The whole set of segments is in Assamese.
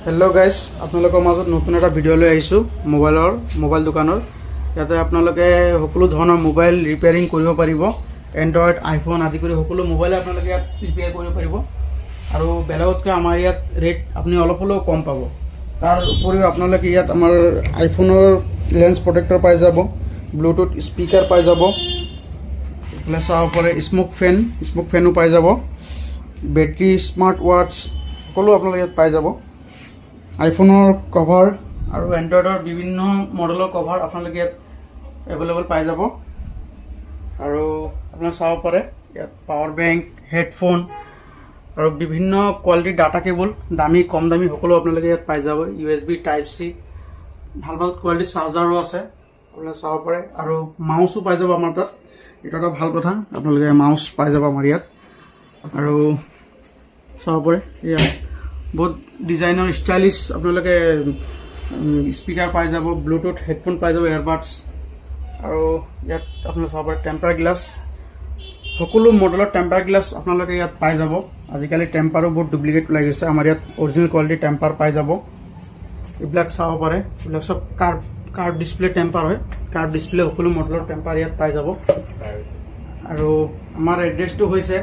হেল্ল' গাইজ, আপোনালোকৰ মাজত নতুন এটা ভিডিঅ' লৈ আহিছোঁ মোবাইল দোকানৰ। ইয়াতে আপোনালোকে সকলো ধৰণৰ মোবাইল ৰিপেয়াৰিং কৰিব পাৰিব। এণ্ড্ৰইড, আইফোন আদি কৰি সকলো মোবাইলে আপোনালোকে ইয়াত ৰিপেয়াৰ কৰিব পাৰিব। আৰু বেলেগতকৈ আমাৰ ইয়াত ৰেট আপুনি অলপ হ'লেও কম পাব। তাৰ উপৰিও আপোনালোকে ইয়াত আমাৰ আইফোনৰ লেন্স প্ৰটেক্টৰ পাই যাব, ব্লুটুথ স্পীকাৰ পাই যাব, এইফালে চাব পাৰে স্মোক ফেনো পাই যাব, বেটাৰী, স্মাৰ্ট ৱাটচ সকলো আপোনালোকে ইয়াত পাই যাব। আইফোনৰ কভাৰ আৰু এণ্ড্ৰইডৰ বিভিন্ন মডেলৰ কভাৰ আপোনালোকে ইয়াত এভেইলেবল পাই যাব। আৰু আপোনালোকে চাব পাৰে ইয়াত পাৱাৰ বেংক, হেডফোন আৰু বিভিন্ন কোৱালিটিৰ ডাটা কেবল, দামী কম দামী সকলো আপোনালোকে ইয়াত পাই যাব। USB Type-C, ভাল কোৱালিটিৰ চাৰ্জাৰো আছে, আপোনালোকে চাব পাৰে। আৰু মাউচো পাই যাব আমাৰ তাত, এইটো এটা ভাল কথা, আপোনালোকে মাউচ পাই যাব আমাৰ ইয়াত। আৰু চাব পাৰে ইয়াত বহুত ডিজাইনৰ ষ্টাইলিছ আপোনালোকে স্পীকাৰ পাই যাব, ব্লুটুথ হেডফোন পাই যাব, এয়াৰবাডছ। আৰু ইয়াত আপোনালোকে চাব পাৰে টেম্পাৰ গ্লাছ, সকলো মডেলৰ টেম্পাৰ গ্লাছ আপোনালোকে ইয়াত পাই যাব। আজিকালি টেম্পাৰো বহুত ডুপ্লিকেট ওলাই গৈছে, আমাৰ ইয়াত অৰিজিনেল কোৱালিটিৰ টেম্পাৰ পাই যাব। এইবিলাক চাব পাৰে, এইবিলাক চব কাৰ্ভ ডিছপ্লে টেম্পাৰ হয়, কাৰ্ভ ডিছপ্লে সকলো মডেলৰ টেম্পাৰ ইয়াত পাই যাব। আৰু আমাৰ এড্ৰেছটো হৈছে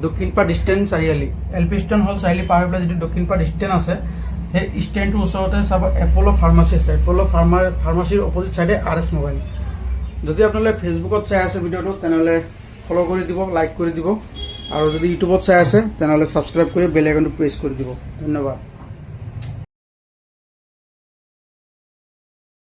দক্ষিণপাট ষ্টেণ্ড চাৰিআলি, LP ষ্টেণ্ড হ'ল চাৰিআলি পাৰ হৈ পেলাই যিটো দক্ষিণপাট ষ্টেণ্ড আছে, সেই ষ্টেণ্ডটোৰ ওচৰতে চাব এপ'ল' ফাৰ্মাচী আছে। এপ'ল' ফাৰ্মাচীৰ অপজিট চাইডে RS মোবাইল। যদি আপোনালোকে ফেচবুকত চাই আছে ভিডিঅ'টো, তেনেহ'লে ফ'ল' কৰি দিব, লাইক কৰি দিব। আৰু যদি ইউটিউবত চাই আছে তেনেহ'লে ছাবস্ক্ৰাইব কৰি বেল আইকনটো প্ৰেছ কৰি দিব। ধন্যবাদ।